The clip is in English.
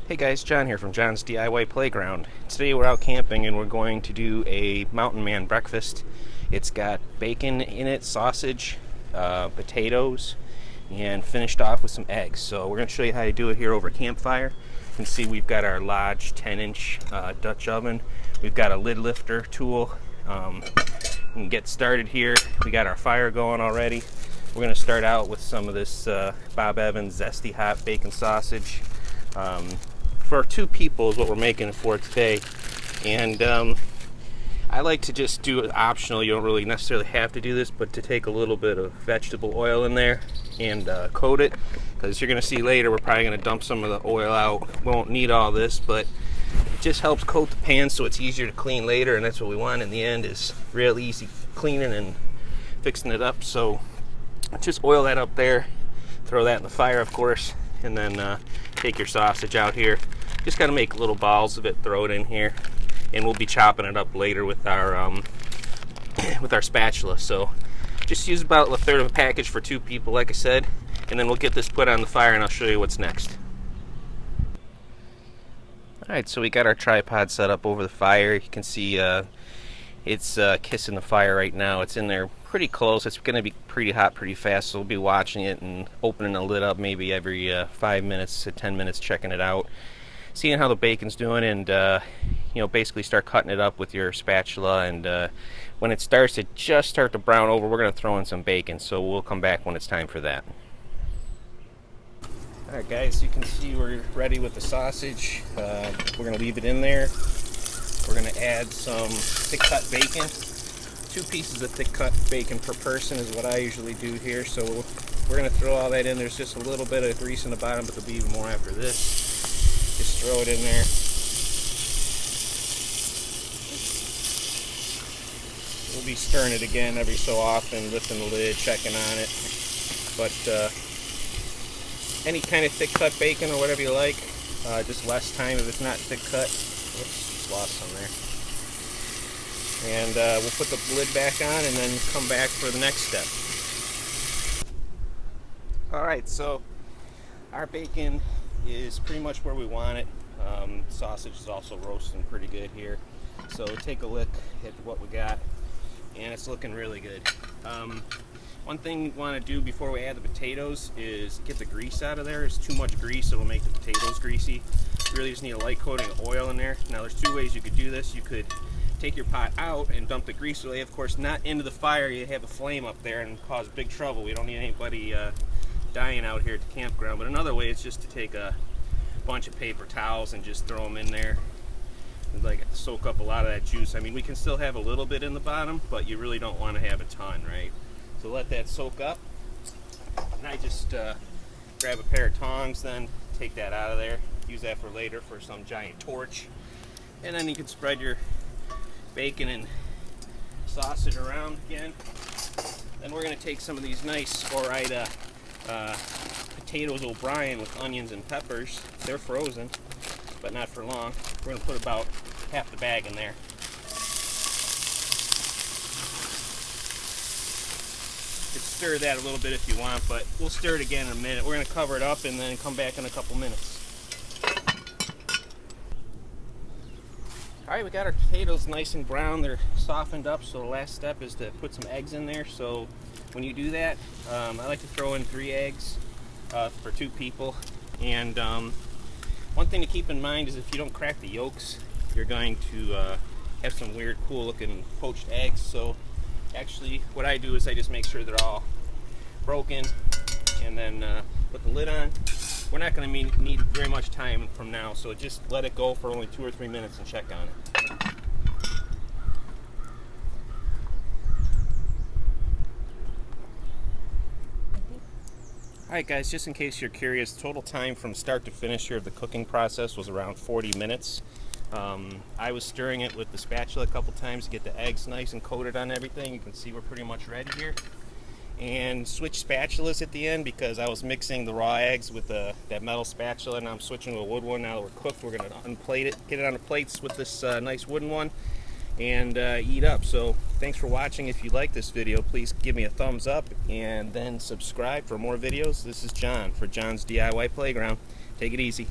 Hey guys, John here from John's DIY Playground. Today we're out camping and we're going to do a mountain man breakfast. It's got bacon in it, sausage, potatoes, and finished off with some eggs. So we're going to show you how to do it here over a campfire. You can see we've got our Lodge 10-inch Dutch oven. We've got a lid lifter tool. We can get started here. We got our fire going already. We're going to start out with some of this Bob Evans Zesty Hot Bacon Sausage. For 2 people is what we're making it for today, and I like to just do it optional. You don't really necessarily have to do this, but to take a little bit of vegetable oil in there and coat it, because you're going to see later we're probably going to dump some of the oil out. We won't need all this, but it just helps coat the pan so it's easier to clean later, and that's what we want in the end, is real easy cleaning and fixing it up. So just oil that up there, throw that in the fire of course, and then take your sausage out here. Just got to make little balls of it, throw it in here, and we'll be chopping it up later with our spatula. So just use about 1/3 of a package for 2 people, like I said, and then we'll get this put on the fire and I'll show you what's next. Alright, so we got our tripod set up over the fire. You can see it's kissing the fire right now. It's in there pretty close. It's going to be pretty hot pretty fast, so we'll be watching it and opening the lid up maybe every 5 minutes to 10 minutes, checking it out, seeing how the bacon's doing, and basically start cutting it up with your spatula. And when it starts to just start to brown over, we're going to throw in some bacon, so we'll come back when it's time for that. Alright guys, you can see we're ready with the sausage. We're going to leave it in there. We're going to add some thick cut bacon. 2 pieces of thick cut bacon per person is what I usually do here. So we're going to throw all that in. There's just a little bit of grease in the bottom, but there'll be even more after this. Just throw it in there. We'll be stirring it again every so often, lifting the lid, checking on it. But any kind of thick cut bacon or whatever you like, just less time if it's not thick cut. Whoops, just lost some there. And we'll put the lid back on and then come back for the next step. Alright, so our bacon is pretty much where we want it. Sausage is also roasting pretty good here. So take a look at what we got, and it's looking really good. One thing we want to do before we add the potatoes is get the grease out of there. There's too much grease, it'll make the potatoes greasy. You really just need a light coating of oil in there. Now there's 2 ways you could do this. You could take your pot out and dump the grease away, of course not into the fire. You have a flame up there and cause big trouble. We don't need anybody dying out here at the campground. But another way is just to take a bunch of paper towels and just throw them in there and soak up a lot of that juice. I mean, we can still have a little bit in the bottom, but you really don't want to have a ton, right? So let that soak up, and I just grab a pair of tongs, then take that out of there. Use that for later for some giant torch. And then you can spread your bacon and sausage around again. Then we're going to take some of these nice Ore-Ida potatoes O'Brien with onions and peppers. They're frozen, but not for long. We're going to put about half the bag in there. You could stir that a little bit if you want, but we'll stir it again in a minute. We're going to cover it up and then come back in a couple minutes. Alright, we got our potatoes nice and brown. They're softened up, so the last step is to put some eggs in there. So when you do that, I like to throw in 3 eggs for 2 people. And one thing to keep in mind is if you don't crack the yolks, you're going to have some weird, cool looking poached eggs. So actually what I do is I just make sure they're all broken and then put the lid on. We're not going to need very much time from now, so just let it go for only 2 or 3 minutes and check on it. Alright guys, just in case you're curious, total time from start to finish here of the cooking process was around 40 minutes. I was stirring it with the spatula a couple times to get the eggs nice and coated on everything. You can see we're pretty much ready here. And switch spatulas at the end because I was mixing the raw eggs with that metal spatula, and I'm switching to a wood one now that we're cooked. We're going to unplate it, get it on the plates with this nice wooden one, and eat up. So thanks for watching. If you like this video, please give me a thumbs up and then subscribe for more videos. This is John for John's DIY Playground. Take it easy.